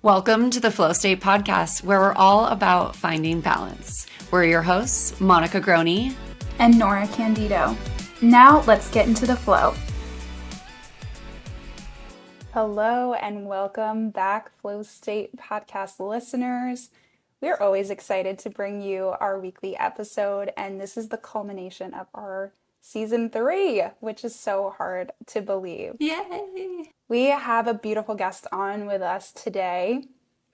Welcome to the Flow State Podcast, where we're all about finding balance. We're your hosts, Monica Groney and Nora Candido. Now let's get into the flow. Hello and welcome back, Flow State Podcast listeners. We're always excited to bring you our weekly episode, and this is the culmination of our Season 3, which is so hard to believe. Yay! We have a beautiful guest on with us today.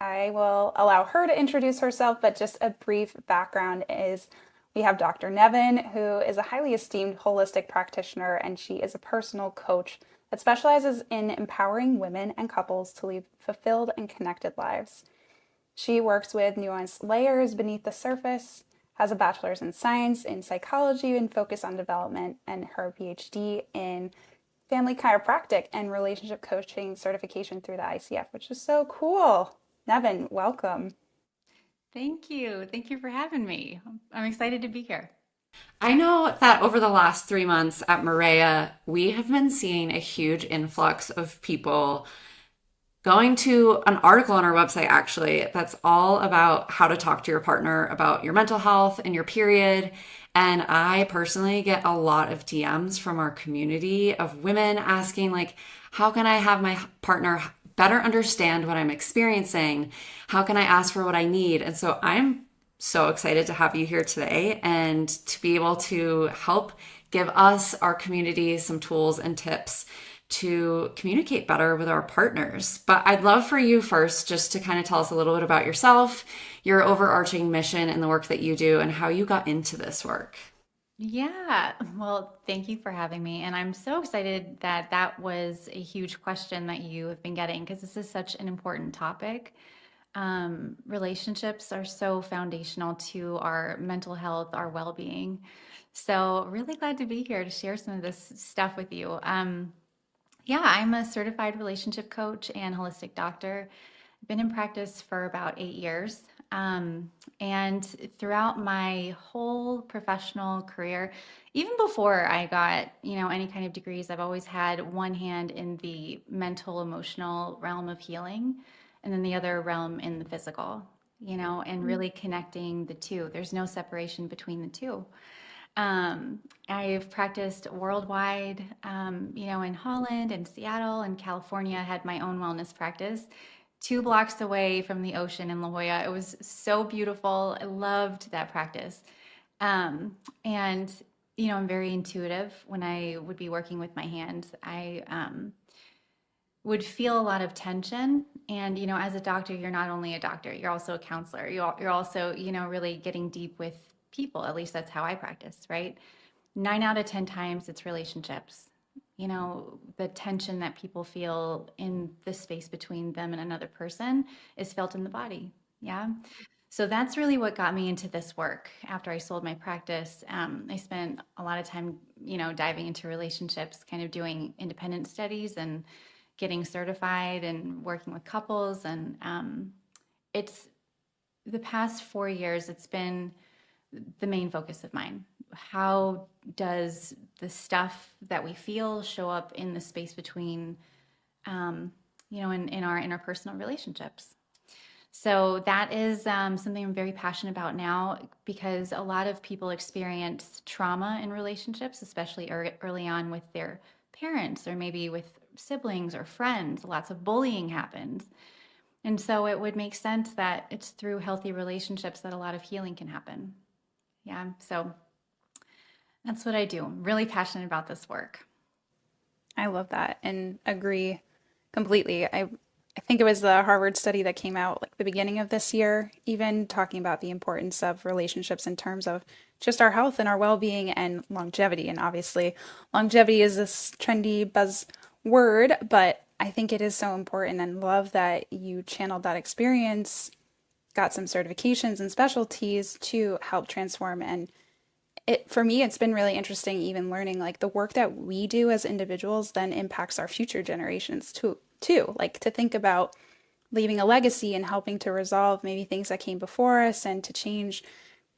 I will allow her to introduce herself, but just a brief background is we have Dr. Nevin, who is a highly esteemed holistic practitioner, and she is a personal coach that specializes in empowering women and couples to lead fulfilled and connected lives. She works with nuanced layers beneath the surface, has a bachelor's in science, in psychology, and focus on development, and her PhD in family chiropractic and relationship coaching certification through the ICF, which is so cool. Nevin, welcome. Thank you. Thank you for having me. I'm excited to be here. I know that over the last 3 months at Maria, we have been seeing a huge influx of people going to an article on our website, actually, that's all about how to talk to your partner about your mental health and your period. And I personally get a lot of DMs from our community of women asking, like, how can I have my partner better understand what I'm experiencing? How can I ask for what I need? And so I'm so excited to have you here today and to be able to help give us, our community, some tools and tips to communicate better with our partners. But I'd love for you first just to kind of tell us a little bit about yourself, your overarching mission and the work that you do, and how you got into this work. Yeah, well, thank you for having me. And I'm so excited that that was a huge question that you have been getting, because this is such an important topic. Relationships are so foundational to our mental health, our well-being. So really glad to be here to share some of this stuff with you. Yeah, I'm a certified relationship coach and holistic doctor. I've been in practice for about 8 years. And throughout my whole professional career, even before I got, any kind of degrees, I've always had one hand in the mental, emotional realm of healing, and then the other realm in the physical, and really connecting the two. There's no separation between the two. I've practiced worldwide, in Holland and Seattle and California. I had my own wellness practice 2 blocks away from the ocean in La Jolla. It was so beautiful. I loved that practice. And, I'm very intuitive when I would be working with my hands. I would feel a lot of tension. And, as a doctor, you're not only a doctor, you're also a counselor. You're also, really getting deep with people. At least that's how I practice, right? 9 out of 10 times it's relationships. The tension that people feel in the space between them and another person is felt in the body. Yeah. So that's really what got me into this work. After I sold my practice, I spent a lot of time, diving into relationships, kind of doing independent studies and getting certified and working with couples. And it's the past 4 years, it's been the main focus of mine. How does the stuff that we feel show up in the space between, in our interpersonal relationships? So that is something I'm very passionate about now, because a lot of people experience trauma in relationships, especially early on with their parents or maybe with siblings or friends. Lots of bullying happens. And so it would make sense that it's through healthy relationships that a lot of healing can happen. Yeah, so that's what I do. I'm really passionate about this work. I love that and agree completely. I think it was the Harvard study that came out like the beginning of this year, even talking about the importance of relationships in terms of just our health and our well-being and longevity. And obviously, longevity is this trendy buzzword, but I think it is so important, and love that you channeled that experience, got some certifications and specialties to help transform. And for me, it's been really interesting even learning like the work that we do as individuals then impacts our future generations too. Like to think about leaving a legacy and helping to resolve maybe things that came before us and to change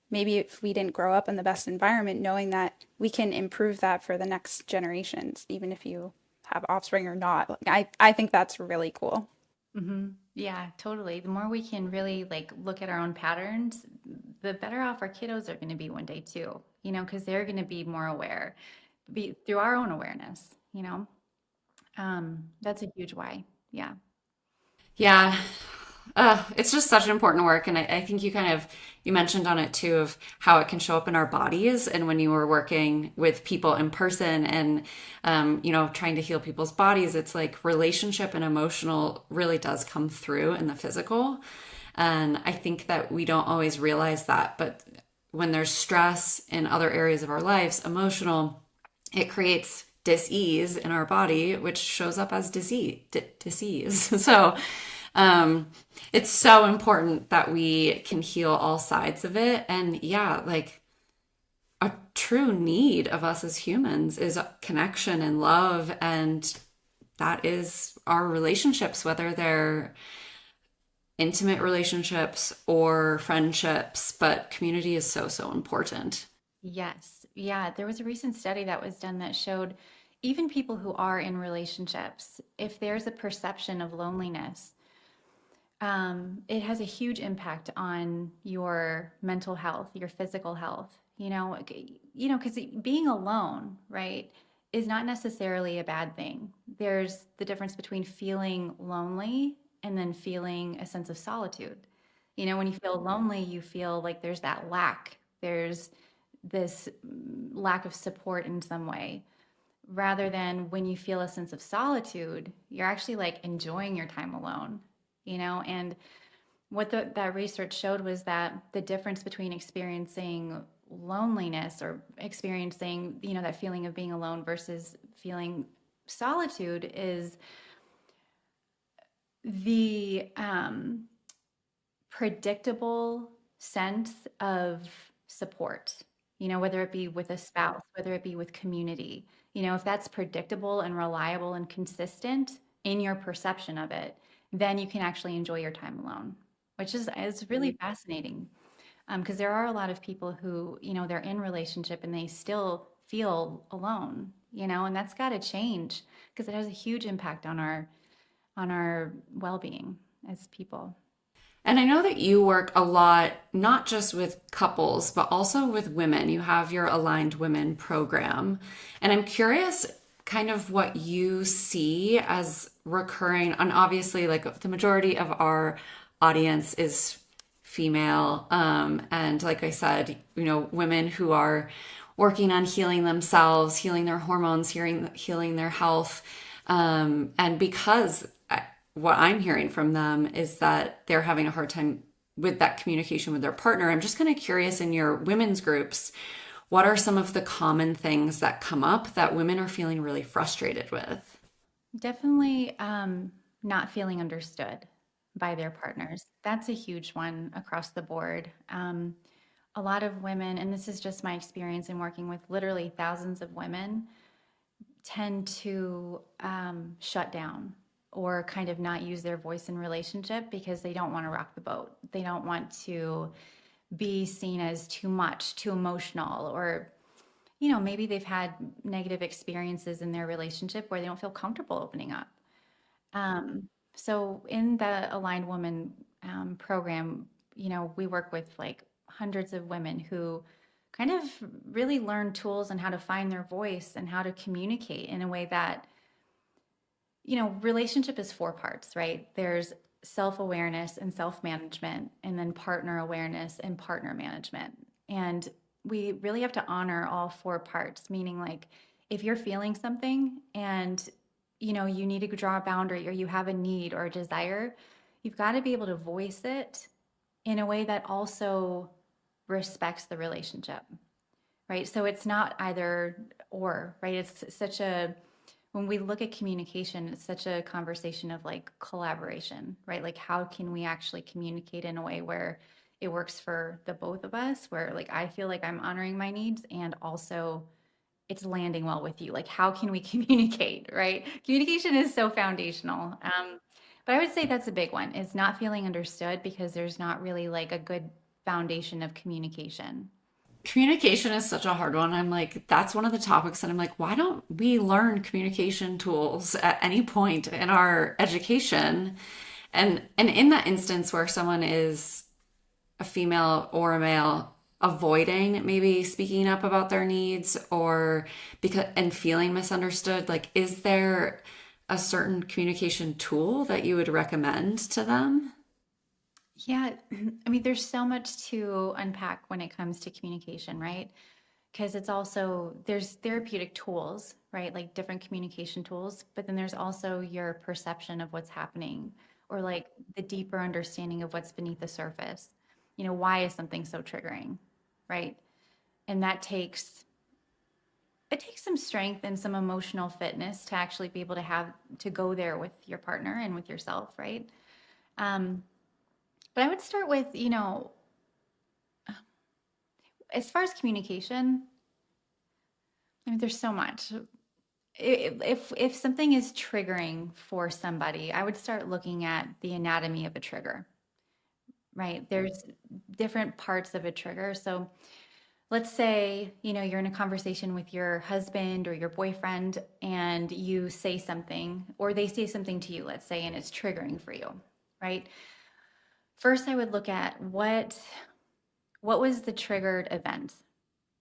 maybe if we didn't grow up in the best environment, knowing that we can improve that for the next generations, even if you have offspring or not. I think that's really cool. Mm-hmm. Yeah, totally. The more we can really like look at our own patterns, the better off our kiddos are going to be one day too, because they're going to be more aware, be through our own awareness. That's a huge why. Yeah. Yeah. It's just such important work. And I think you mentioned on it too of how it can show up in our bodies. And when you were working with people in person and, trying to heal people's bodies, it's like relationship and emotional really does come through in the physical. And I think that we don't always realize that. But when there's stress in other areas of our lives, emotional, it creates dis-ease in our body, which shows up as disease. So it's so important that we can heal all sides of it. And yeah, like a true need of us as humans is connection and love. And that is our relationships, whether they're intimate relationships or friendships, but community is so, so important. Yes. Yeah. There was a recent study that was done that showed even people who are in relationships, if there's a perception of loneliness, it has a huge impact on your mental health, your physical health. Because being alone, right, is not necessarily a bad thing. There's the difference between feeling lonely and then feeling a sense of solitude. When you feel lonely, you feel like there's that lack. There's this lack of support in some way. Rather than when you feel a sense of solitude, you're actually like enjoying your time alone. And what that research showed was that the difference between experiencing loneliness or experiencing, that feeling of being alone versus feeling solitude is the predictable sense of support, whether it be with a spouse, whether it be with community. If that's predictable and reliable and consistent in your perception of it, then you can actually enjoy your time alone, which is really fascinating. Because there are a lot of people who, they're in relationship and they still feel alone, and that's got to change because it has a huge impact on our well-being as people. And I know that you work a lot, not just with couples, but also with women. You have your Aligned Women program. And I'm curious kind of what you see as recurring. And obviously, like the majority of our audience is female. And like I said, women who are working on healing themselves, healing their hormones, healing their health. And because what I'm hearing from them is that they're having a hard time with that communication with their partner. I'm just kind of curious in your women's groups, what are some of the common things that come up that women are feeling really frustrated with? Definitely not feeling understood by their partners. That's a huge one across the board. A lot of women, and this is just my experience in working with literally thousands of women, tend to shut down or kind of not use their voice in relationship because they don't want to rock the boat. They don't want to be seen as too much, too emotional, or maybe they've had negative experiences in their relationship where they don't feel comfortable opening up. So in the Aligned Woman program, we work with like hundreds of women who kind of really learn tools on how to find their voice and how to communicate in a way that, relationship is four parts, right? There's self-awareness and self-management, and then partner awareness and partner management. And we really have to honor all four parts, meaning like if you're feeling something and you need to draw a boundary or you have a need or a desire, you've got to be able to voice it in a way that also respects the relationship, right? So it's not either or, right? When we look at communication, it's such a conversation of like collaboration, right? Like how can we actually communicate in a way where it works for the both of us, where like I feel like I'm honoring my needs and also it's landing well with you. Like how can we communicate, right? Communication is so foundational. But I would say that's a big one, is not feeling understood because there's not really like a good foundation of communication. Communication is such a hard one. I'm like, that's one of the topics that I'm like, why don't we learn communication tools at any point in our education? And in that instance where someone is a female or a male avoiding maybe speaking up about their needs or because and feeling misunderstood, like is there a certain communication tool that you would recommend to them? Yeah, I mean, there's so much to unpack when it comes to communication, right? Because it's also, there's therapeutic tools, right? Like different communication tools, but then there's also your perception of what's happening or like the deeper understanding of what's beneath the surface. Why is something so triggering, right? And it takes some strength and some emotional fitness to actually be able to have to go there with your partner and with yourself, right? Um, but I would start with, as far as communication, I mean, there's so much. If something is triggering for somebody, I would start looking at the anatomy of a trigger, right? There's different parts of a trigger. So let's say, you're in a conversation with your husband or your boyfriend and you say something, or they say something to you, let's say, and it's triggering for you, right? First, I would look at what was the triggered event.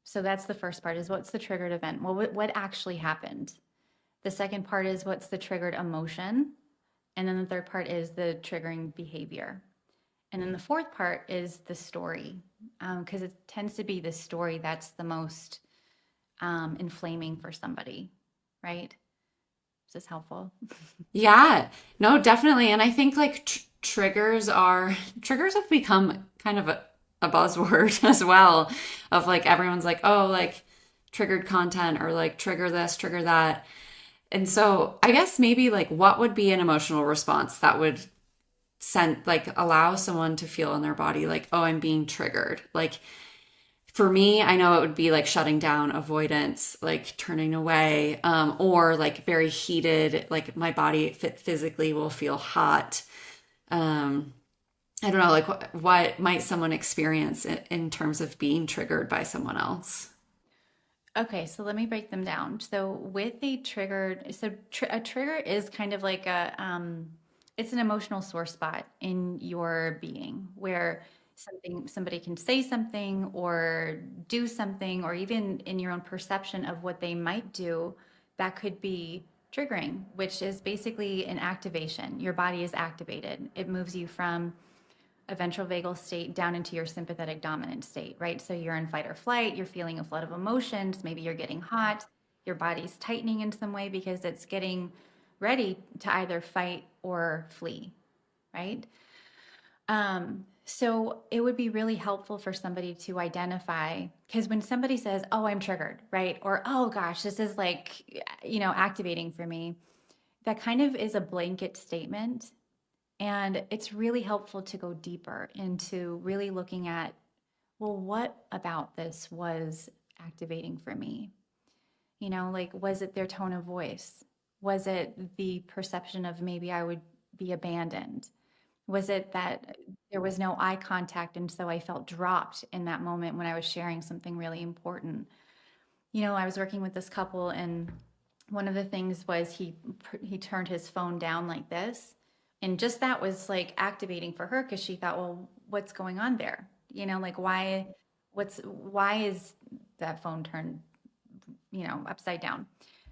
So that's the first part is what's the triggered event? Well, what actually happened? The second part is what's the triggered emotion? And then the third part is the triggering behavior. And then the fourth part is the story, because it tends to be the story that's the most inflaming for somebody, right? Is this helpful? Yeah, no, definitely. And I think like triggers have become kind of a buzzword as well of like everyone's like, oh, like triggered content or like trigger this, trigger that. And so I guess maybe like what would be an emotional response that would send like allow someone to feel in their body like, oh, I'm being triggered. Like for me, I know it would be like shutting down, avoidance, like turning away, or like very heated, like my body physically will feel hot. Um, I don't know, like what might someone experience in terms of being triggered by someone else? Okay, so let me break them down. So with a triggered, a trigger is kind of like it's an emotional sore spot in your being where somebody can say something or do something, or even in your own perception of what they might do, that could be triggering, which is basically an activation. Your body is activated. It moves you from a ventral vagal state down into your sympathetic dominant state, right? So you're in fight or flight, you're feeling a flood of emotions, maybe you're getting hot, your body's tightening in some way because it's getting ready to either fight or flee, right? So it would be really helpful for somebody to identify, because when somebody says, oh, I'm triggered, right? Or, oh gosh, this is like, activating for me, that kind of is a blanket statement. And it's really helpful to go deeper into really looking at, well, what about this was activating for me? Like, was it their tone of voice? Was it the perception of maybe I would be abandoned? Was it that there was no eye contact and so I felt dropped in that moment when I was sharing something really important? I was working with this couple and one of the things was he turned his phone down like this, and just that was like activating for her because she thought, well, what's going on there? Like why is that phone turned upside down?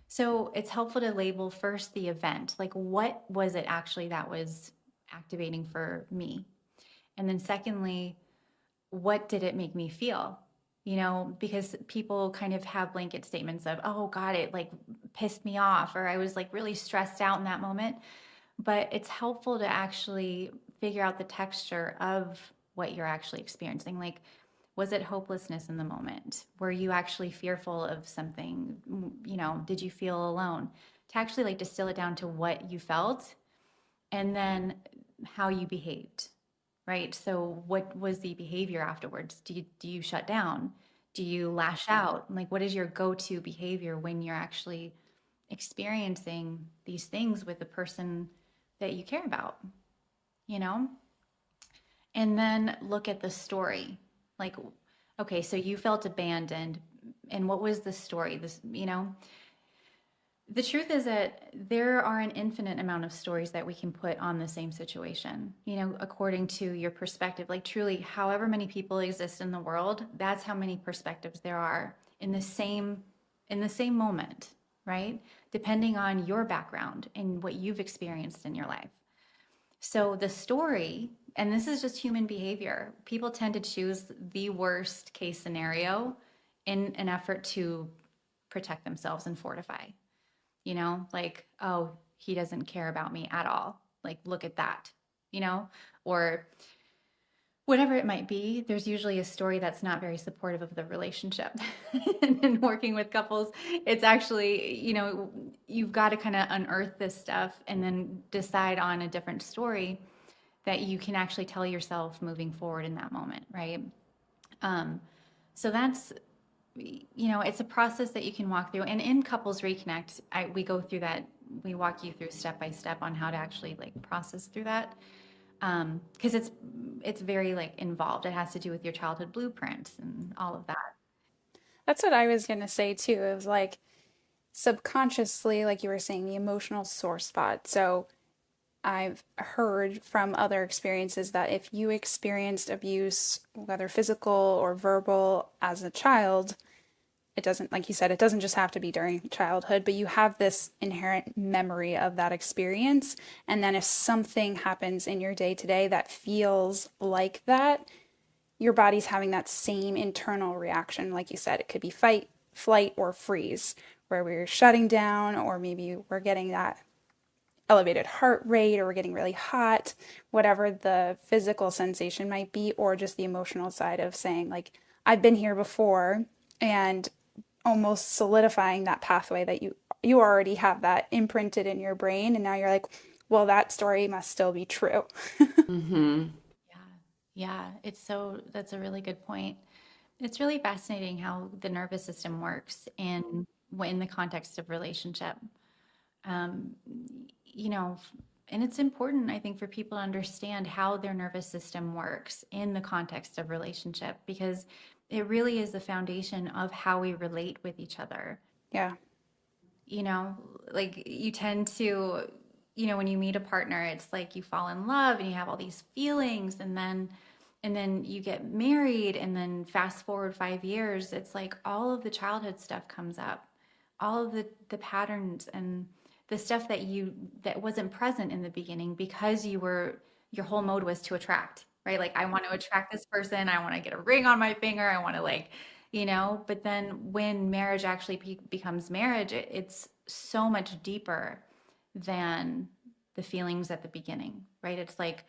So it's helpful to label first the event, like what was it actually that was activating for me, and then secondly, what did it make me feel? Because people kind of have blanket statements of, oh God, it like pissed me off, or I was like really stressed out in that moment. But it's helpful to actually figure out the texture of what you're actually experiencing. Like, was it hopelessness in the moment? Were you actually fearful of something? Did you feel alone? To actually like distill it down to what you felt and then how you behaved, right? So what was the behavior afterwards? Do you shut down? Do you lash out? Like what is your go-to behavior when you're actually experiencing these things with the person that you care about, you know? And then look at the story. Like, okay, so you felt abandoned, and what was the story? This, The truth is that there are an infinite amount of stories that we can put on the same situation, according to your perspective. Like, truly, however many people exist in the world, that's how many perspectives there are in the same moment, right? Depending on your background and what you've experienced in your life. So the story, and this is just human behavior, people tend to choose the worst case scenario in an effort to protect themselves and fortify. Like, oh, he doesn't care about me at all. Like, look at that, or whatever it might be. There's usually a story that's not very supportive of the relationship. And in working with couples, it's actually, you've got to kind of unearth this stuff and then decide on a different story that you can actually tell yourself moving forward in that moment, right? So that's, it's a process that you can walk through. And in Couples Reconnect, we go through that. We walk you through step by step on how to actually like process through that. Because it's very like involved. It has to do with your childhood blueprints and all of that. That's what I was going to say too. It was like subconsciously, like you were saying, the emotional sore spot. So I've heard from other experiences that if you experienced abuse, whether physical or verbal, as a child, it doesn't, like you said, it doesn't just have to be during childhood, but you have this inherent memory of that experience. And then if something happens in your day to day that feels like that, your body's having that same internal reaction. Like you said, it could be fight, flight, or freeze, where we're shutting down, or maybe we're getting that elevated heart rate, or we're getting really hot, whatever the physical sensation might be, or just the emotional side of saying, like, I've been here before, and almost solidifying that pathway that you already have that imprinted in your brain, and now you're like, well, that story must still be true. Hmm. Yeah. Yeah. That's a really good point. It's really fascinating how the nervous system works in the context of relationship. Um, you know, and it's important, I think, for people to understand how their nervous system works in the context of relationship, because it really is the foundation of how we relate with each other. Yeah. You know, like you tend to, when you meet a partner, it's like you fall in love and you have all these feelings, and then you get married, and then fast forward 5 years, it's like all of the childhood stuff comes up, all of the patterns and the stuff that wasn't present in the beginning, because your whole mode was to attract, right? Like, I want to attract this person, I want to get a ring on my finger, I want to, like, but then when marriage actually becomes marriage, it's so much deeper than the feelings at the beginning, right? It's like,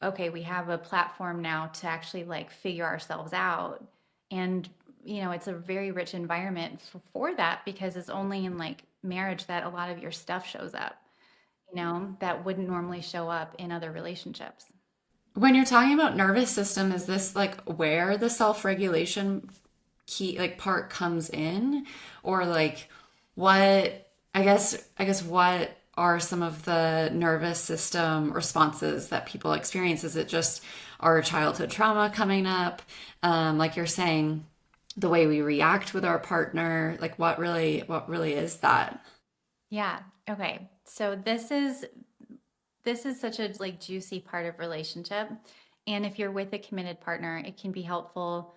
okay, we have a platform now to actually like figure ourselves out. And, it's a very rich environment for that, because it's only in like marriage that a lot of your stuff shows up, that wouldn't normally show up in other relationships. When you're talking about nervous system, is this like where the self-regulation key like part comes in, or like what I guess what are some of the nervous system responses that people experience? Is it just our childhood trauma coming up, like you're saying, the way we react with our partner? Like, what really is that? Yeah. Okay. So this is such a like juicy part of relationship. And if you're with a committed partner, it can be helpful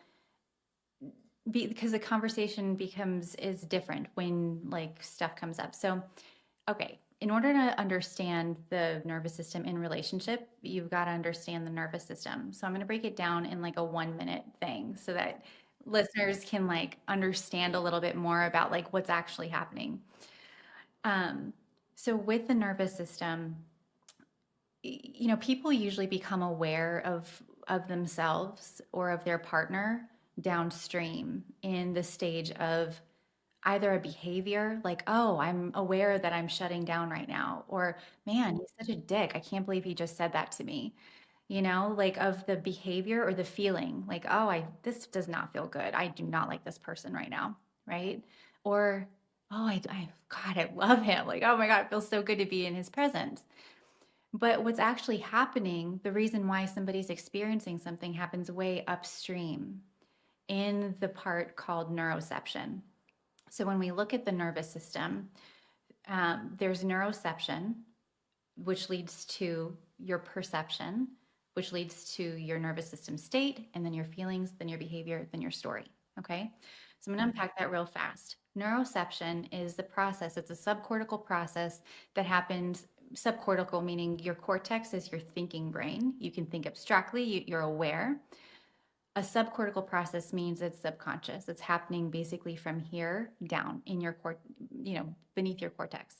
because the conversation is different when like stuff comes up. So, okay, in order to understand the nervous system in relationship, you've got to understand the nervous system. So I'm going to break it down in like a 1 minute thing so that listeners can like understand a little bit more about like what's actually happening. Um, so with the nervous system, people usually become aware of themselves or of their partner downstream in the stage of either a behavior like, oh, I'm aware that I'm shutting down right now, or man, he's such a dick, I can't believe he just said that to me, like of the behavior, or the feeling like, oh, I this does not feel good, I do not like this person right now, right? Or, oh, God, I love him, like, oh my God, it feels so good to be in his presence. But what's actually happening, the reason why somebody's experiencing something happens way upstream in the part called neuroception. So when we look at the nervous system, There's neuroception, which leads to your perception, which leads to your nervous system state, and then your feelings, then your behavior, then your story. Okay. So I'm going to unpack that real fast. Neuroception is the process, it's a subcortical process that happens. Subcortical meaning your cortex is your thinking brain. You can think abstractly, you're aware. A subcortical process means it's subconscious. It's happening basically from here down in your beneath your cortex.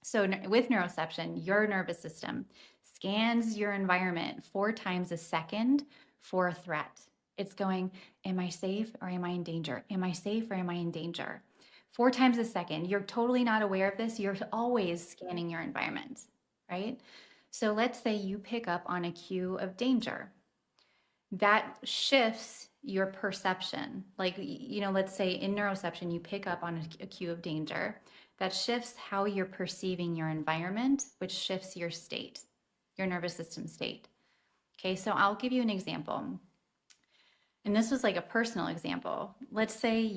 So with neuroception, your nervous system scans your environment 4 times a second for a threat. It's going, am I safe or am I in danger? Am I safe or am I in danger? 4 times a second. You're totally not aware of this. You're always scanning your environment, right? So let's say you pick up on a cue of danger. That shifts your perception. Like, let's say in neuroception, you pick up on a cue of danger. That shifts how you're perceiving your environment, which shifts your state, your nervous system state. Okay, so I'll give you an example. And this was like a personal example. Let's say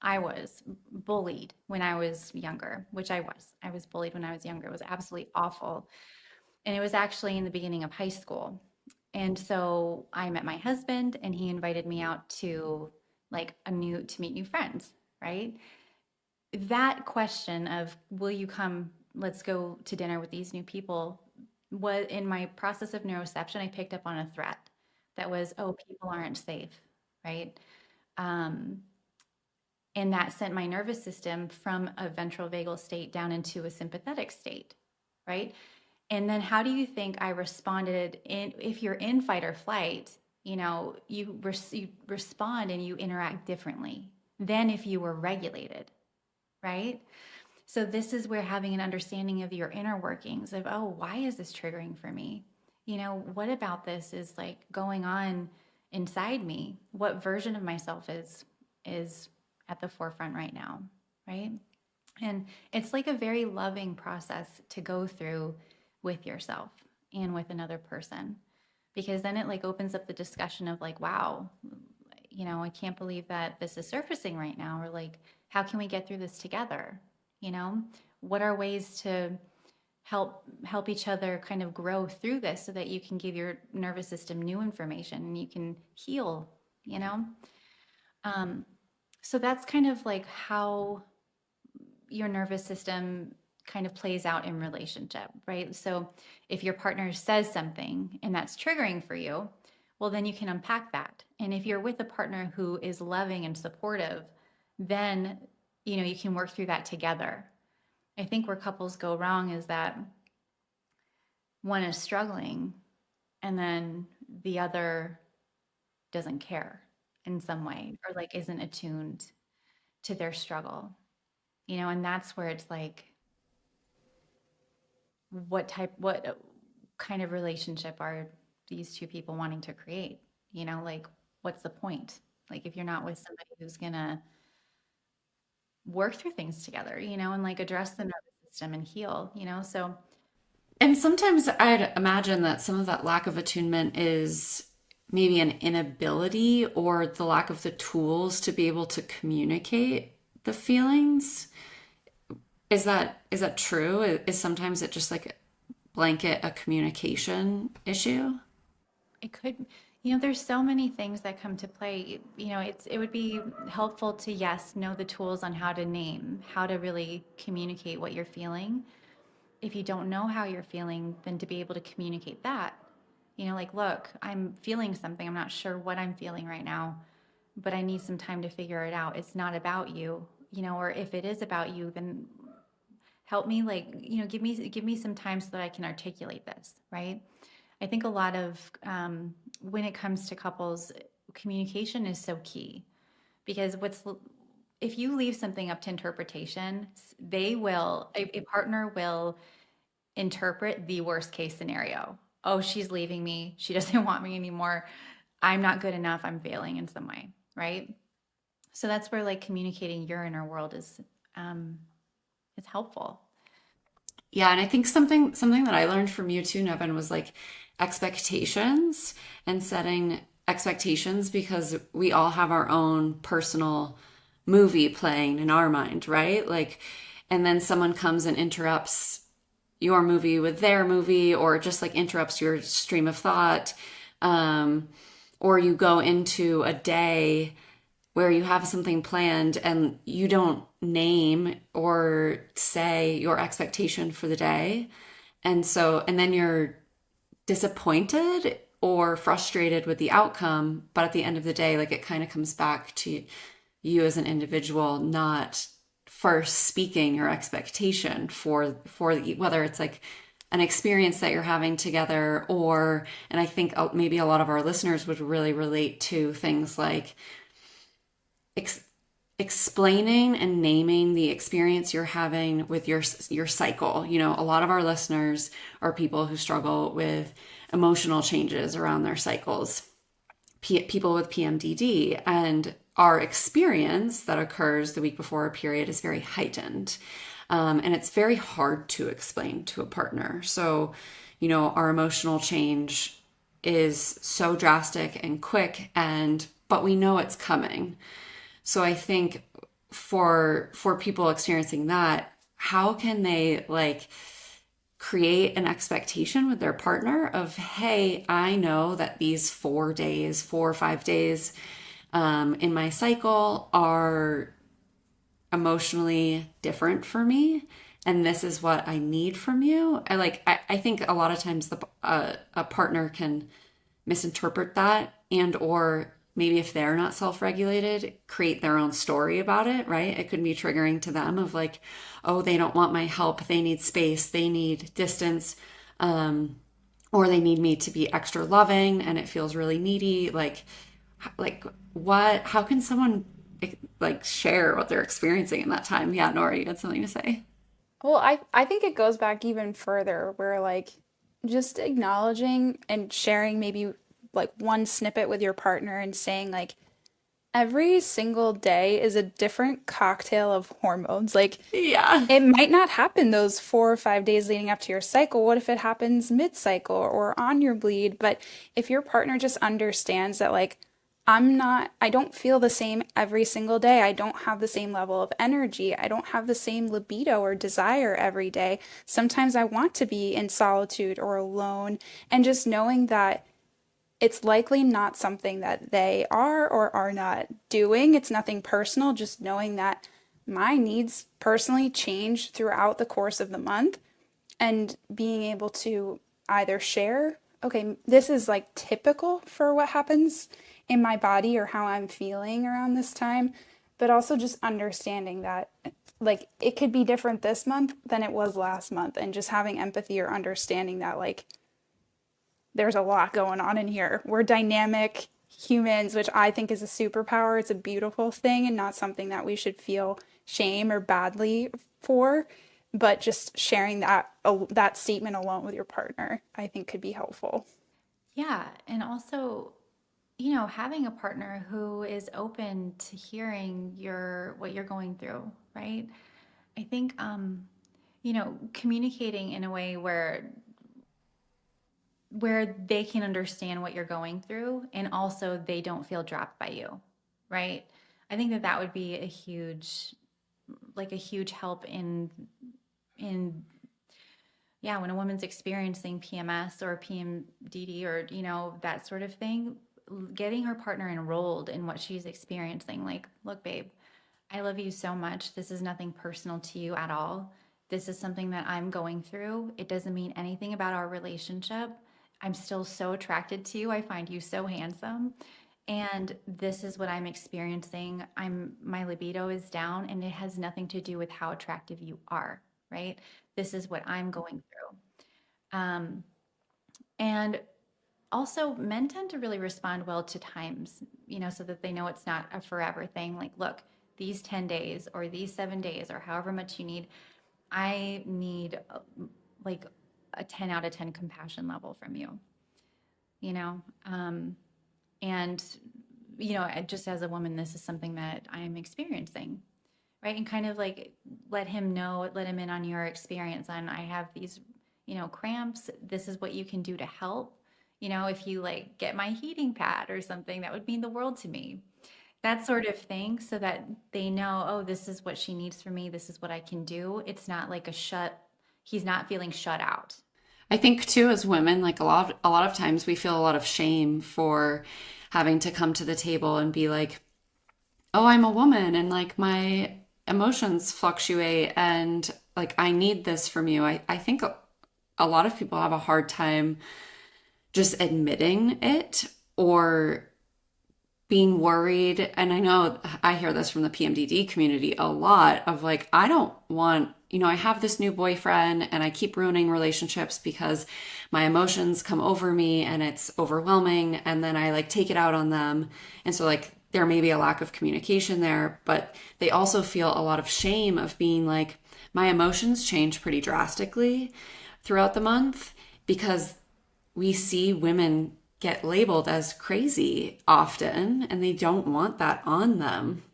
I was bullied when I was younger, which I was. I was bullied when I was younger. It was absolutely awful. And it was actually in the beginning of high school. And so I met my husband and he invited me out to to meet new friends, right? That question of, will you come, let's go to dinner with these new people, was in my process of neuroception, I picked up on a threat that was, oh, people aren't safe, right? And that sent my nervous system from a ventral vagal state down into a sympathetic state, right? And then how do you think I responded if you're in fight or flight, you respond and you interact differently than if you were regulated, right? So this is where having an understanding of your inner workings of, oh, why is this triggering for me? What about this is like going on inside me? What version of myself is at the forefront right now, right? And it's like a very loving process to go through with yourself and with another person, because then it like opens up the discussion of like, wow, I can't believe that this is surfacing right now, or like, how can we get through this together? What are ways to help each other kind of grow through this so that you can give your nervous system new information and you can heal, so that's kind of like how your nervous system kind of plays out in relationship, right? So if your partner says something and that's triggering for you, well, then you can unpack that. And if you're with a partner who is loving and supportive, then, you can work through that together. I think where couples go wrong is that one is struggling and then the other doesn't care in some way, or like isn't attuned to their struggle, and that's where it's like, what kind of relationship are these two people wanting to create? Like, what's the point? Like, if you're not with somebody who's gonna work through things together, and like address the nervous system and heal, so And sometimes I'd imagine that some of that lack of attunement is maybe an inability or the lack of the tools to be able to communicate the feelings. Is that true? Is sometimes it just like blanket a communication issue? it could, there's so many things that come to play. It would be helpful to, yes, know the tools on how to name, how to really communicate what you're feeling. If you don't know how you're feeling, then to be able to communicate that, like, look, I'm feeling something. I'm not sure what I'm feeling right now, but I need some time to figure it out. It's not about you, or if it is about you, then help me, like, give me some time so that I can articulate this, right? I think a lot of when it comes to couples, communication is so key, because if you leave something up to interpretation, a partner will interpret the worst case scenario. Oh, she's leaving me. She doesn't want me anymore. I'm not good enough. I'm failing in some way, right? So that's where like communicating your inner world is helpful. Yeah, and I think something that I learned from you too, Nevin, was like expectations and setting expectations, because we all have our own personal movie playing in our mind, right? Like, and then someone comes and interrupts your movie with their movie, or just like interrupts your stream of thought, um, or you go into a day where you have something planned and you don't name or say your expectation for the day. And then you're disappointed or frustrated with the outcome, but at the end of the day, like it kind of comes back to you as an individual not first speaking your expectation for whether it's like an experience that you're having together, or, and I think maybe a lot of our listeners would really relate to things like ex- explaining and naming the experience you're having with your cycle. You know, a lot of our listeners are people who struggle with emotional changes around their cycles, people with PMDD, and our experience that occurs the week before a period is very heightened. And it's very hard to explain to a partner. So, you know, our emotional change is so drastic and quick, and but we know it's coming. So I think for people experiencing that, how can they like create an expectation with their partner of, hey, I know that these 4 days, 4 or 5 days in my cycle are emotionally different for me, and this is what I need from you. I think a lot of times a partner can misinterpret that, and or maybe if they're not self-regulated, create their own story about it, right? It could be triggering to them of like, oh, they don't want my help, they need space, they need distance, or they need me to be extra loving and it feels really needy. Like what, how can someone like share what they're experiencing in that time? Yeah, Nora, you had something to say. Well, I think it goes back even further where like just acknowledging and sharing maybe like one snippet with your partner and saying like every single day is a different cocktail of hormones. Like Yeah. it might not happen those 4 or 5 days leading up to your cycle. What if it happens mid-cycle or on your bleed? But if your partner just understands that, like, I don't feel the same every single day. I don't have the same level of energy. I don't have the same libido or desire every day. Sometimes I want to be in solitude or alone. And just knowing that it's likely not something that they are or are not doing. It's nothing personal, just knowing that my needs personally change throughout the course of the month and being able to either share, okay, this is like typical for what happens in my body or how I'm feeling around this time, but also just understanding that like it could be different this month than it was last month and just having empathy or understanding that like there's a lot going on in here. We're dynamic humans, which I think is a superpower. It's a beautiful thing and not something that we should feel shame or badly for. But just sharing that statement alone with your partner, I think could be helpful. Yeah, and also, you know, having a partner who is open to hearing what you're going through, right? I think you know, communicating in a way where they can understand what you're going through and also they don't feel dropped by you, right? I think that that would be a huge help in yeah, when a woman's experiencing PMS or PMDD or, you know, that sort of thing, getting her partner enrolled in what she's experiencing. Like, look, babe, I love you so much. This is nothing personal to you at all. This is something that I'm going through. It doesn't mean anything about our relationship. I'm still so attracted to you. I find you so handsome. And this is what I'm experiencing. My libido is down and it has nothing to do with how attractive you are, right? This is what I'm going through. Um, and also, men tend to really respond well to times, you know, so that they know it's not a forever thing. Like, look, these 10 days or these 7 days or however much you need, I need like a 10 out of 10 compassion level from you, you know? And, you know, just as a woman, this is something that I'm experiencing, right? And kind of like let him know, let him in on your experience on I have these, you know, cramps. This is what you can do to help. You know, if you like get my heating pad or something, that would mean the world to me. that sort of thing, so that they know, oh, this is what she needs from me, this is what I can do. It's not like he's not feeling shut out. I think too, as women, like a lot of times we feel a lot of shame for having to come to the table and be like, oh, I'm a woman and like my emotions fluctuate and like I need this from you. I think a lot of people have a hard time just admitting it or being worried. And I know I hear this from the PMDD community a lot of like, I don't want, I have this new boyfriend and I keep ruining relationships because my emotions come over me and it's overwhelming. And then I like take it out on them. And so, like, there may be a lack of communication there, but they also feel a lot of shame of being like, my emotions change pretty drastically throughout the month because we see women get labeled as crazy often and they don't want that on them.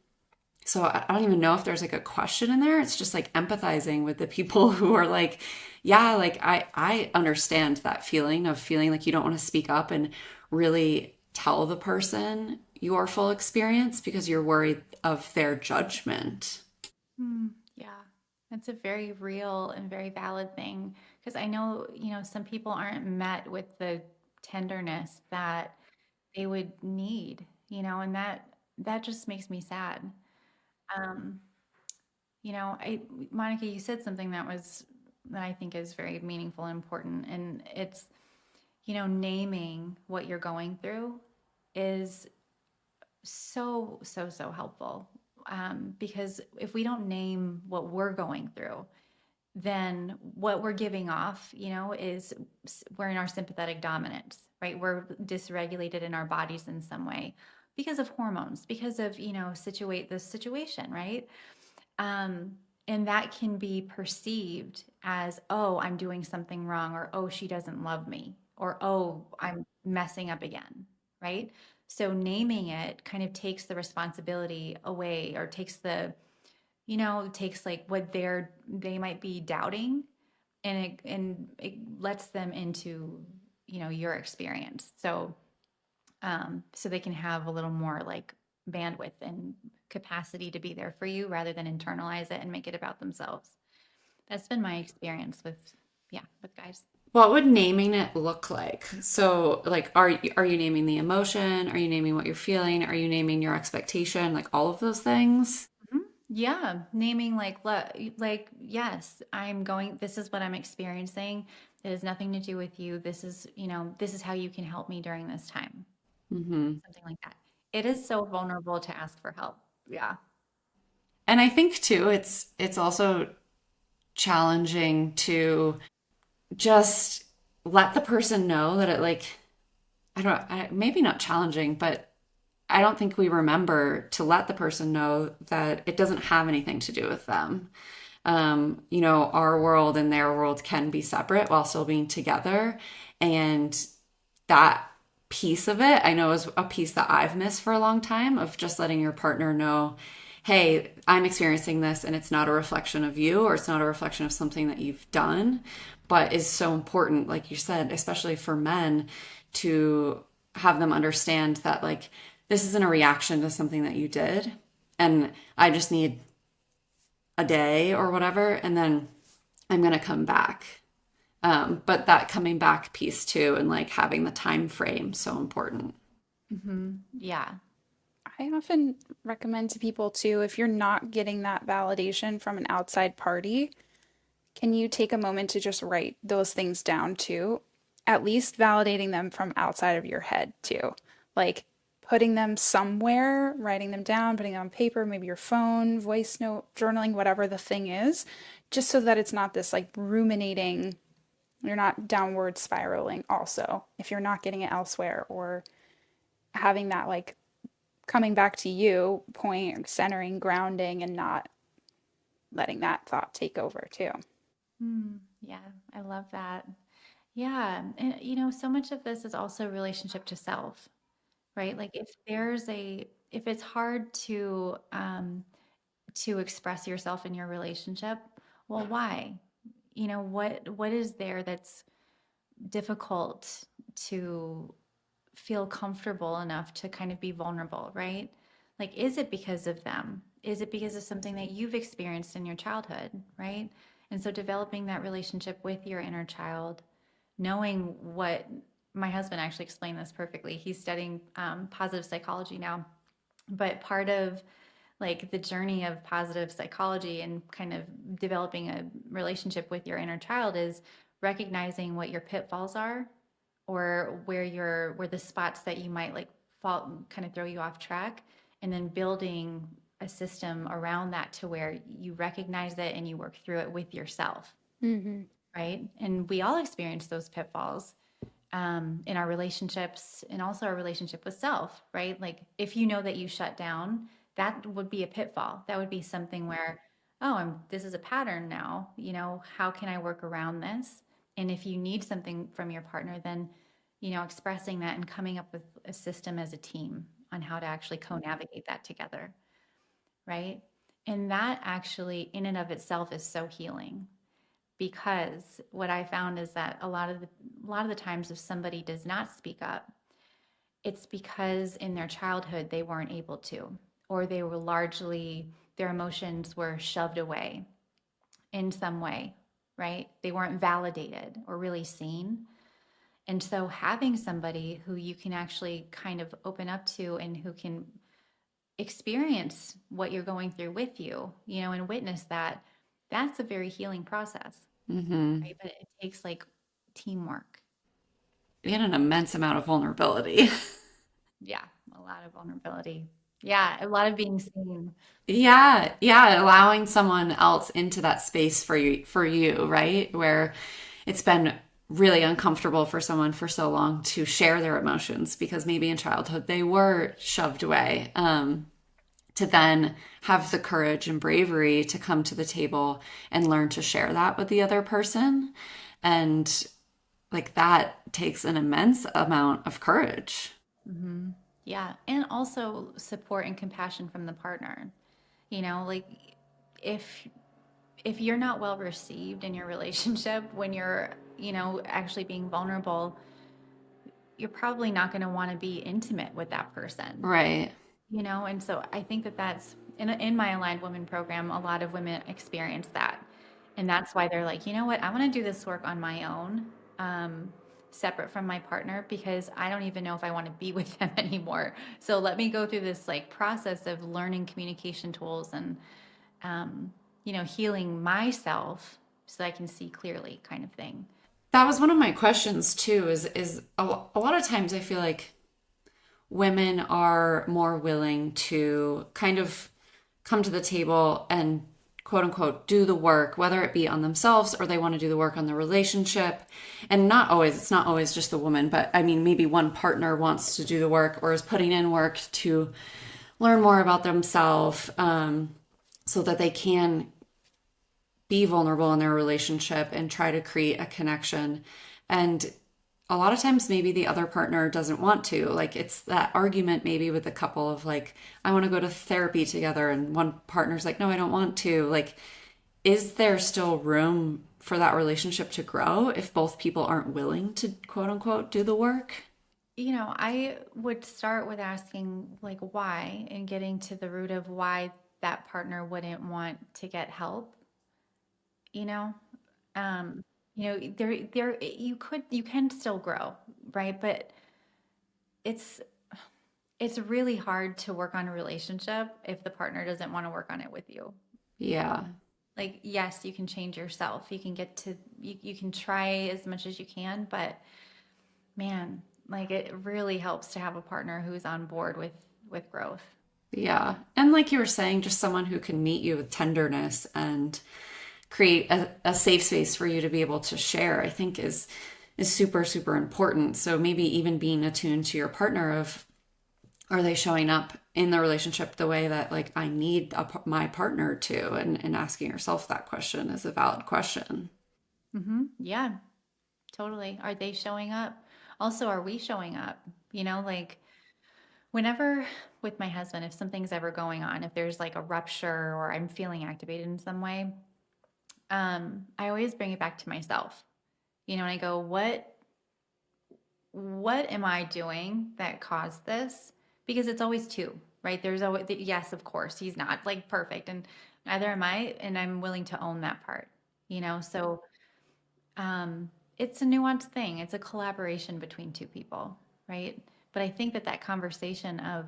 So I don't even know if there's like a question in there. It's just like empathizing with the people who are like, yeah, like I understand that feeling of feeling like you don't want to speak up and really tell the person your full experience because you're worried of their judgment. Hmm, yeah, that's a very real and very valid thing, because I know, some people aren't met with the tenderness that they would need, and that just makes me sad. Um, Monica, you said something that I think is very meaningful and important, and it's, naming what you're going through is so, so, so helpful. Because if we don't name what we're going through, then what we're giving off, is we're in our sympathetic dominance, right? We're dysregulated in our bodies in some way because of hormones, because of, situate the situation, right? Um, and that can be perceived as, oh, I'm doing something wrong, or oh, she doesn't love me, or oh, I'm messing up again, right? So naming it kind of takes the responsibility away, or takes like what they might be doubting, and it lets them into, your experience. So they can have a little more like bandwidth and capacity to be there for you, rather than internalize it and make it about themselves. That's been my experience with guys. What would naming it look like? So, like, are you naming the emotion? Are you naming what you're feeling? Are you naming your expectation? Like all of those things? Mhm. Yeah, naming like, yes, this is what I'm experiencing. It has nothing to do with you. This is how you can help me during this time. Hmm. Something like that. It is so vulnerable to ask for help. Yeah. And I think too, it's also challenging to just let the person know that it like maybe not challenging, but I don't think we remember to let the person know that it doesn't have anything to do with them. Our world and their world can be separate while still being together. And that piece of it, I know, is a piece that I've missed for a long time of just letting your partner know, hey, I'm experiencing this and it's not a reflection of you or it's not a reflection of something that you've done, but is so important, like you said, especially for men to have them understand that, like, this isn't a reaction to something that you did. And I just need a day or whatever, and then I'm going to come back. But that coming back piece too, and like having the time frame, so important. Yeah. I often recommend to people too, if you're not getting that validation from an outside party, can you take a moment to just write those things down too? At least validating them from outside of your head too. Like putting them somewhere, writing them down, putting them on paper, maybe your phone, voice note, journaling, whatever the thing is, just so that it's not this like ruminating, you're not downward spiraling also if you're not getting it elsewhere, or having that like coming back to you point, centering, grounding, and not letting that thought take over too. Yeah, I love that. Yeah. And so much of this is also relationship to self, right? Like, if it's hard to express yourself in your relationship, well, why? What is there that's difficult to feel comfortable enough to kind of be vulnerable, right? Like, is it because of them? Is it because of something that you've experienced in your childhood, right? And so developing that relationship with your inner child, knowing what my husband actually explained this perfectly. He's studying positive psychology now, but part of like the journey of positive psychology and kind of developing a relationship with your inner child is recognizing what your pitfalls are, or where the spots that you might like fall, kind of throw you off track, and then building a system around that to where you recognize it and you work through it with yourself, Mm-hmm. right? And we all experience those pitfalls in our relationships and also our relationship with self, right? Like if you know that you shut down, that would be a pitfall. That would be something where, oh, this is a pattern now. How can I work around this? And if you need something from your partner, then, expressing that and coming up with a system as a team on how to actually co-navigate that together, right? And that actually, in and of itself, is so healing, because what I found is that a lot of the times if somebody does not speak up, it's because in their childhood they weren't able to, or they were largely, their emotions were shoved away in some way, right? They weren't validated or really seen. And so having somebody who you can actually kind of open up to and who can experience what you're going through with you, and witness that, that's a very healing process, Mm-hmm. right? But it takes like teamwork. And an immense amount of vulnerability. Yeah, a lot of vulnerability. Yeah, a lot of being seen. Yeah, yeah, allowing someone else into that space for you, right? Where it's been really uncomfortable for someone for so long to share their emotions because maybe in childhood they were shoved away. To then have the courage and bravery to come to the table and learn to share that with the other person. And like that takes an immense amount of courage. Hmm. Yeah, and also support and compassion from the partner. Like if if you're not well received in your relationship when you're, actually being vulnerable, you're probably not going to want to be intimate with that person. Right. And so I think that that's in my Aligned Women program, a lot of women experience that. And that's why they're like, you know what, I want to do this work on my own, um, separate from my partner, because I don't even know if I want to be with them anymore. So let me go through this like process of learning communication tools and, um, healing myself so I can see clearly, kind of thing. That was one of my questions too, is a lot of times I feel like women are more willing to kind of come to the table and quote unquote do the work, whether it be on themselves or they want to do the work on the relationship. And not always, it's not always just the woman, but I mean, maybe one partner wants to do the work or is putting in work to learn more about themselves, so that they can be vulnerable in their relationship and try to create a connection. And a lot of times maybe the other partner doesn't want to. Like it's that argument maybe with the couple of like, I want to go to therapy together. And one partner's like, no, I don't want to. Like, is there still room for that relationship to grow if both people aren't willing to quote unquote do the work? I would start with asking like why, and getting to the root of why that partner wouldn't want to get help, you know? Um, you can still grow, right? But it's it's really hard to work on a relationship if the partner doesn't want to work on it with you. Yeah. Like, yes, you can change yourself. You can try as much as you can, but man, like it really helps to have a partner who's on board with growth. Yeah. And like you were saying, just someone who can meet you with tenderness and create a safe space for you to be able to share, I think is super, super important. So maybe even being attuned to your partner of, are they showing up in the relationship the way that like I need my partner to? And asking yourself that question is a valid question. Yeah, totally. Are they showing up? Also, are we showing up? Like whenever with my husband, if something's ever going on, if there's like a rupture or I'm feeling activated in some way, I always bring it back to myself. And I go, what am I doing that caused this? Because it's always two. right? There's always, yes, of course, he's not like perfect, and neither am I, and I'm willing to own that part, you know? So, it's a nuanced thing. It's a collaboration between two people, right? But I think that that conversation of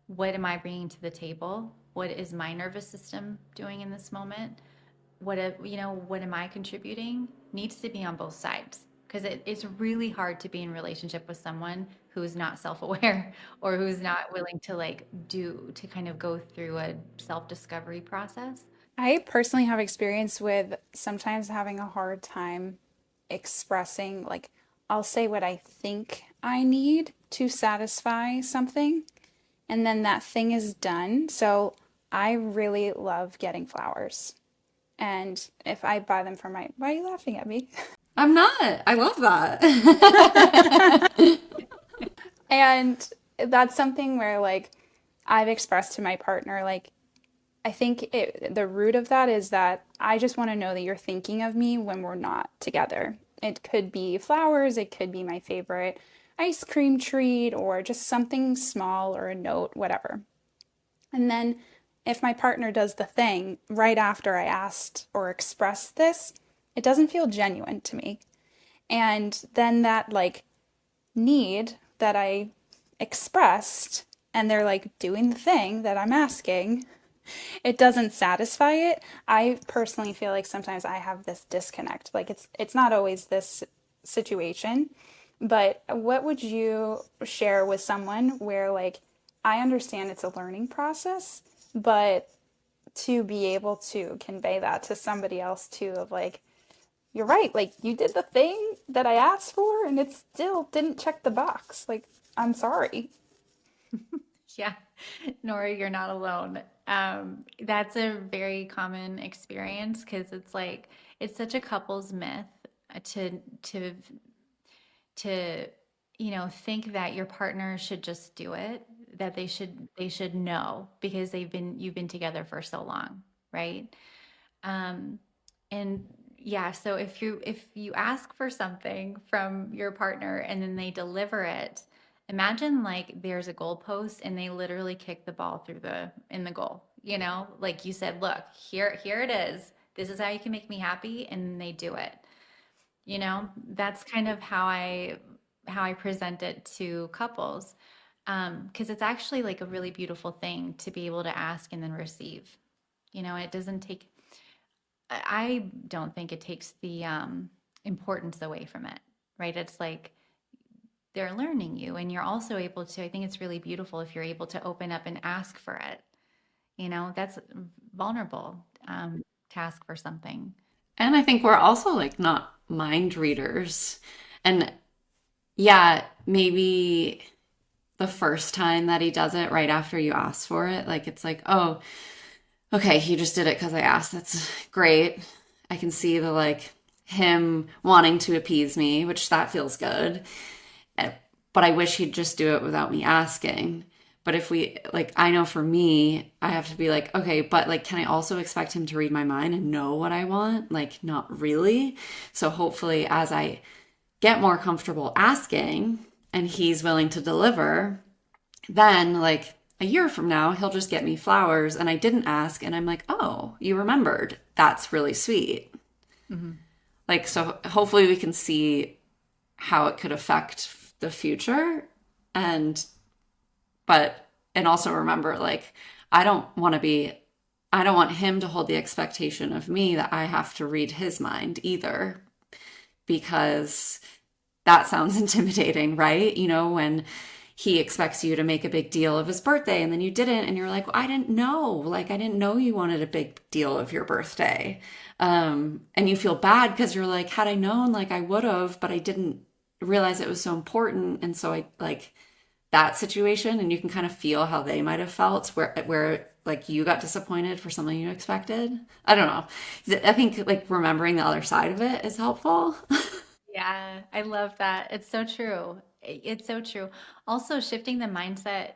what am I bringing to the table? What is my nervous system doing in this moment? What am I contributing needs to be on both sides, because it's really hard to be in relationship with someone who's not self-aware or who's not willing to to kind of go through a self-discovery process. I personally have experience with sometimes having a hard time expressing, like, I'll say what I think I need to satisfy something, and then that thing is done. So I really love getting flowers. And if I buy them for my, why are you laughing at me? I'm not. I love that. And that's something where, like, I've expressed to my partner, like, I think the root of that is that I just want to know that you're thinking of me when we're not together. It could be flowers, it could be my favorite ice cream treat, or just something small or a note, whatever. And then if my partner does the thing right after I asked or expressed this, it doesn't feel genuine to me. And then that, like, need that I expressed, and they're like doing the thing that I'm asking, it doesn't satisfy it. I personally feel like sometimes I have this disconnect. Like, it's not always this situation, but what would you share with someone where, like, I understand it's a learning process, but to be able to convey that to somebody else too, of like, you're right, like, you did the thing that I asked for and it still didn't check the box. Like, I'm sorry. Yeah, Nora, you're not alone. That's a very common experience, because it's like it's such a couple's myth to to to think that your partner should just do it, that they should know because you've been together for so long, right? Um, and yeah, so if you ask for something from your partner and then they deliver it, imagine like there's a goalpost and they literally kick the ball through the in the goal. Like you said, look, here it is. This is how you can make me happy, and they do it. That's kind of how I present it to couples. Because it's actually like a really beautiful thing to be able to ask and then receive. It doesn't take I don't think it takes the importance away from it, right? It's like they're learning you, and you're also able to. I think it's really beautiful if you're able to open up and ask for it. That's vulnerable, to ask for something. And I think we're also like not mind readers. And yeah, maybe the first time that he does it right after you ask for it, like it's like, oh, okay, he just did it because I asked. That's great. I can see the like him wanting to appease me, which that feels good. Eh, But I wish he'd just do it without me asking. But if we, like, I know for me, I have to be like, okay, but like, can I also expect him to read my mind and know what I want? Like, not really. So hopefully, as I get more comfortable asking and he's willing to deliver, then like a year from now, he'll just get me flowers and I didn't ask. And I'm like, oh, you remembered. That's really sweet. Hmm. Like, so hopefully we can see how it could affect the future. And, and also remember, like, I don't want to be, I don't want him to hold the expectation of me that I have to read his mind either, because that sounds intimidating, right? When he expects you to make a big deal of his birthday and then you didn't, and you're like, well, I didn't know. Like, I didn't know you wanted a big deal of your birthday. And you feel bad because you're like, had I known, like, I would have, but I didn't realize it was so important. And so I like that situation, and you can kind of feel how they might have felt where like you got disappointed for something you expected. I don't know. I think like remembering the other side of it is helpful. Yeah, I love that. It's so true. It's so true. Also, shifting the mindset,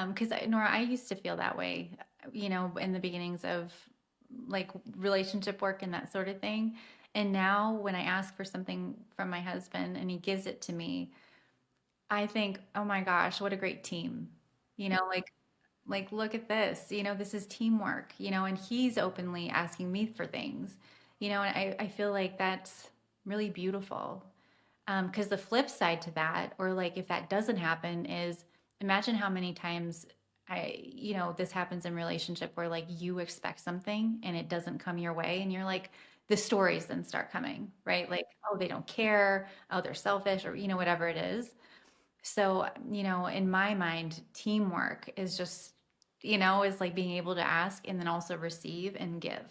because Nora, I used to feel that way, in the beginnings of like relationship work and that sort of thing. And now when I ask for something from my husband and he gives it to me, I think, oh my gosh, what a great team. Like like, look at this, this is teamwork, and he's openly asking me for things, and I feel like that's really beautiful. Because the flip side to that, or like if that doesn't happen, is imagine how many times this happens in relationship where like you expect something and it doesn't come your way, and you're like, the stories then start coming, right? Like, oh, they don't care, oh, they're selfish, or whatever it is. So, in my mind, teamwork is just, is like being able to ask and then also receive and give,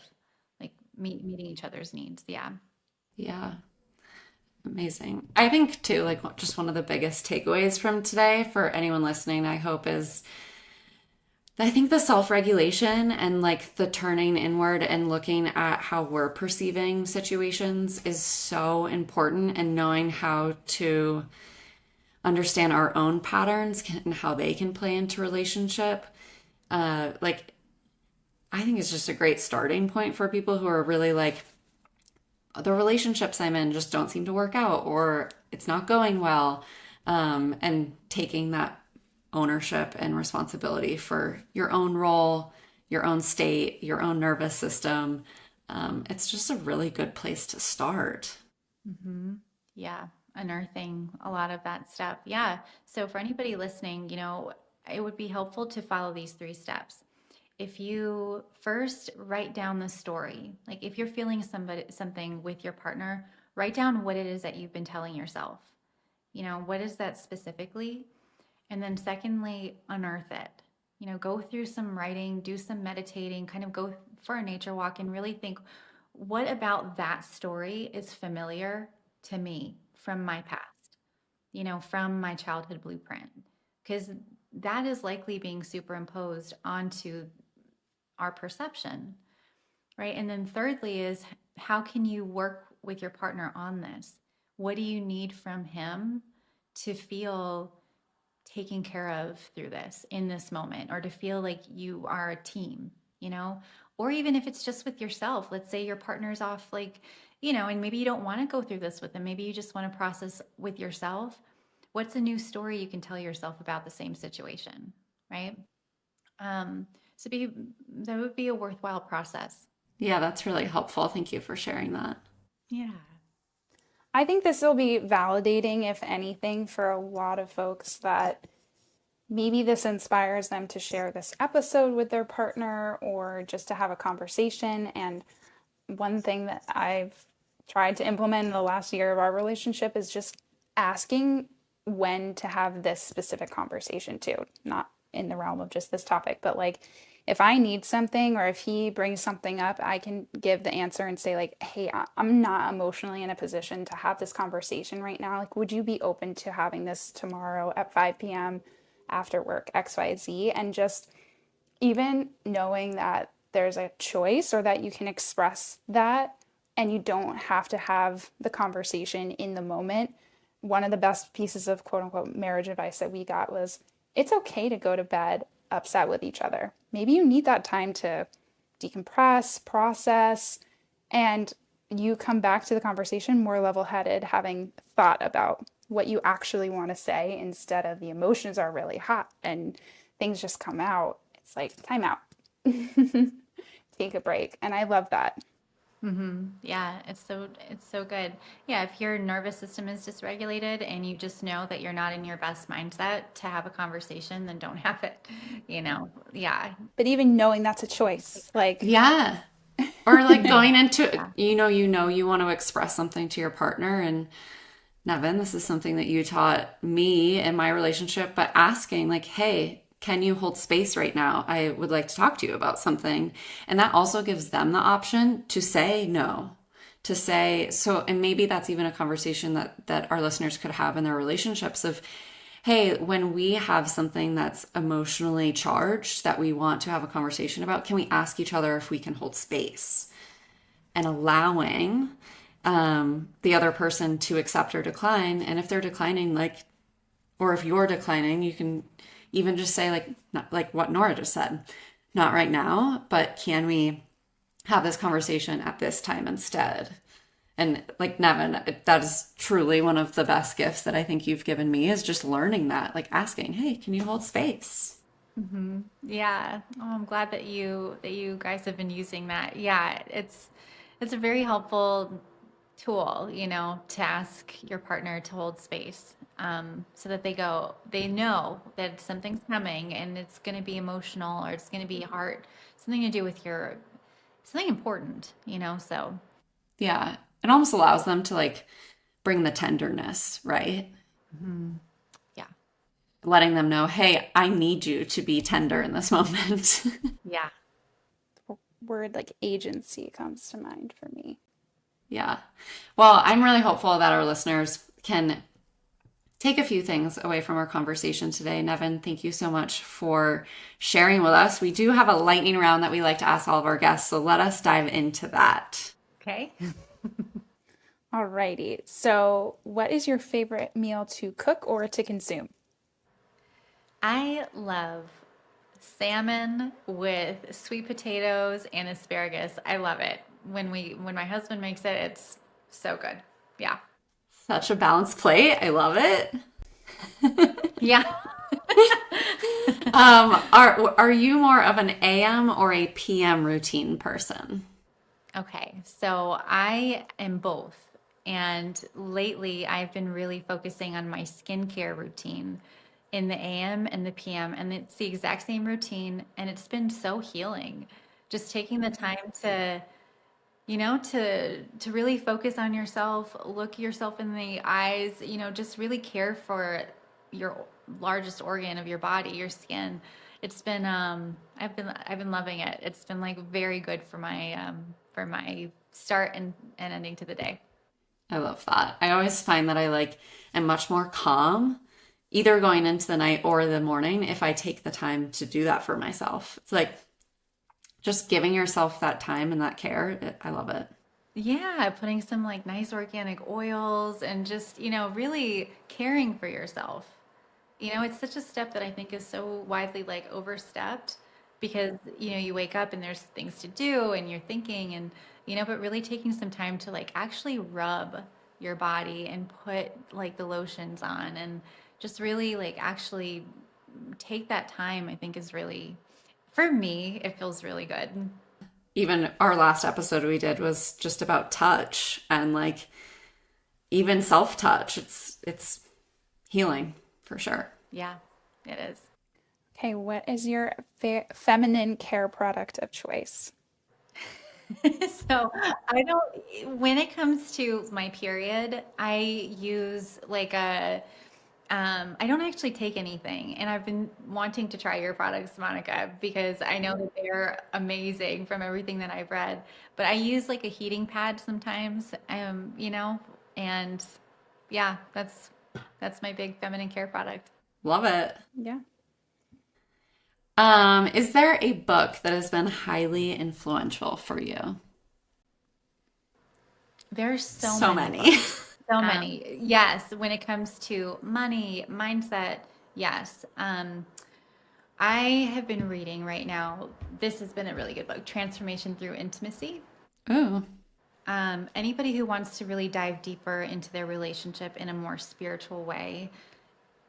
like meeting each other's needs. Yeah. Yeah. Amazing. I think too, like just one of the biggest takeaways from today for anyone listening, I hope, is I think the self-regulation and like the turning inward and looking at how we're perceiving situations is so important, and knowing how to understand our own patterns and how they can play into relationship. Like I think it's just a great starting point for people who are really like, the relationships I'm in just don't seem to work out, or it's not going well. And taking that ownership and responsibility for your own role, your own state, your own nervous system. It's just a really good place to start. Hmm. Yeah, unearthing a lot of that stuff. Yeah. So for anybody listening, it would be helpful to follow these 3 steps. If you first write down the story, like if you're feeling something with your partner, write down what it is that you've been telling yourself. What is that specifically? And then secondly, unearth it. Go through some writing, do some meditating, kind of go for a nature walk and really think, what about that story is familiar to me from my past, from my childhood blueprint? Because that is likely being superimposed onto our perception, right? And then thirdly is, how can you work with your partner on this? What do you need from him to feel taken care of through this in this moment, or to feel like you are a team, or even if it's just with yourself. Let's say your partner's off, like, and maybe you don't want to go through this with them. Maybe you just want to process with yourself. What's a new story you can tell yourself about the same situation, right? Um, so that would be a worthwhile process. Yeah, that's really helpful. Thank you for sharing that. Yeah. I think this will be validating, if anything, for a lot of folks, that maybe this inspires them to share this episode with their partner or just to have a conversation. And one thing that I've tried to implement in the last year of our relationship is just asking when to have this specific conversation too. Not in the realm of just this topic, but like if I need something or if he brings something up, I can give the answer and say like, hey, I'm not emotionally in a position to have this conversation right now. Like, would you be open to having this tomorrow at 5 p.m. after work, XYZ? And just even knowing that there's a choice, or that you can express that and you don't have to have the conversation in the moment. One of the best pieces of quote unquote marriage advice that we got was, it's okay to go to bed upset with each other. Maybe you need that time to decompress, process, and you come back to the conversation more level headed, having thought about what you actually want to say, instead of the emotions are really hot and things just come out. It's like, time out. Take a break. And I love that. Mm-hmm. Yeah, it's so good. Yeah, if your nervous system is dysregulated and you just know that you're not in your best mindset to have a conversation, then don't have it. Yeah. But even knowing that's a choice, like, Yeah. Or like going into, Yeah. you want to express something to your partner. And Nevin, this is something that you taught me in my relationship, but asking like, hey, can you hold space right now? I would like to talk to you about something. And that also gives them the option to say no, to say so. And maybe that's even a conversation that our listeners could have in their relationships of, hey, when we have something that's emotionally charged that we want to have a conversation about, can we ask each other if we can hold space? And allowing the other person to accept or decline. And if they're declining, like, or if you're declining, you can even just say like, not, like what Nora just said, not right now, but can we have this conversation at this time instead? And like Nevin, that is truly one of the best gifts that I think you've given me, is just learning that, like asking, hey, can you hold space? Yeah. Oh, I'm glad that you guys have been using that. Yeah, it's a very helpful tool, to ask your partner to hold space, so that they know that something's coming and it's going to be emotional or it's going to be hard, something to do with something important, so Yeah. It almost allows them to like bring the tenderness, right? yeah, Letting them know, hey, I need you to be tender in this moment. yeah. Word like agency comes to mind for me. Yeah. Well, I'm really hopeful that our listeners can take a few things away from our conversation today. Nevin, thank you so much for sharing with us. We do have a lightning round that we like to ask all of our guests, so let us dive into that. Okay. Alrighty. So, what is your favorite meal to cook or to consume? I love salmon with sweet potatoes and asparagus. I love it. When my husband makes it, it's so good. Yeah. Such a balanced plate. I love it. Yeah. Are you more of an AM or a PM routine person? Okay, so I am both. And lately, I've been really focusing on my skincare routine in the AM and the PM. And it's the exact same routine. And it's been so healing. Just taking the time to really focus on yourself, look yourself in the eyes, just really care for your largest organ of your body, your skin. It's been I've been loving it. It's been like very good for my start and ending to the day. I love that. I always find that I like am much more calm either going into the night or the morning if I take the time to do that for myself. It's like just giving yourself that time and that care. I love it. Yeah, putting some like nice organic oils and just, really caring for yourself. It's such a step that I think is so widely like overstepped because, you wake up and there's things to do and you're thinking and, but really taking some time to like actually rub your body and put like the lotions on and just really like actually take that time, I think is really, for me, it feels really good. Even our last episode we did was just about touch and like even self-touch. It's healing for sure. Yeah, it is. Okay, what is your feminine care product of choice? So I don't, when it comes to my period, I use like I don't actually take anything. And I've been wanting to try your products, Monica, because I know that they're amazing from everything that I've read. But I use like a heating pad sometimes, and yeah, that's my big feminine care product. Love it. Yeah. Is there a book that has been highly influential for you? There's so So many many. books. So many. Yes, when it comes to money, mindset, yes. I have been reading right now. This has been a really good book, Transformation Through Intimacy. Ooh, Anybody who wants to really dive deeper into their relationship in a more spiritual way,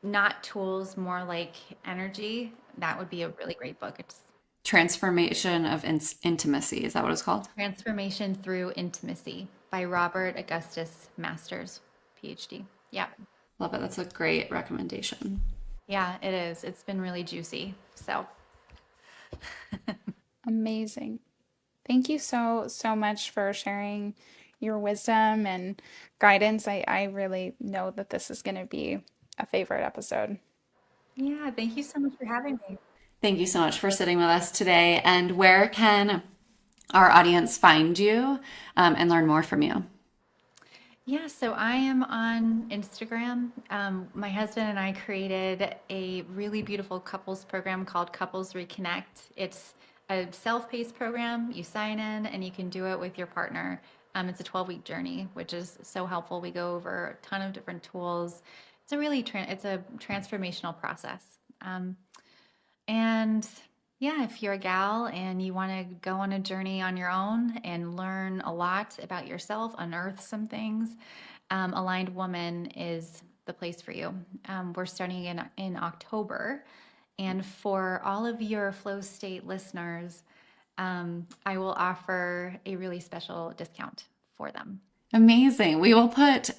not tools, more like energy, that would be a really great book. It's Transformation of Intimacy. Is that what it's called? Transformation Through Intimacy by Robert Augustus Masters, PhD. Yeah. Love it. That's a great recommendation. Yeah, it is. It's been really juicy. So, Amazing. Thank you so much for sharing your wisdom and guidance. I really know that this is going to be a favorite episode. yeah, thank you so much for having me. Thank you so much for sitting with us today. And where can our audience find you and learn more from you? Yeah, so I am on Instagram. My husband and I created a really beautiful couples program called Couples Reconnect. It's a self-paced program. You sign in and you can do it with your partner. It's a 12-week journey, which is so helpful. We go over a ton of different tools. It's a transformational process. And yeah, if you're a gal and you want to go on a journey on your own and learn a lot about yourself, unearth some things, Aligned Woman is the place for you. We're starting in October, And for all of your flow state listeners, I will offer a really special discount for them. Amazing. We will put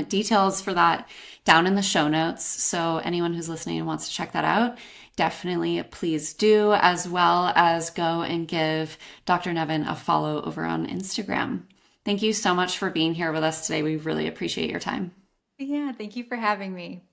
details for that down in the show notes. So anyone who's listening and wants to check that out, definitely please do, as well as go and give Dr. Nevin a follow over on Instagram. Thank you so much for being here with us today. We really appreciate your time. Yeah, thank you for having me.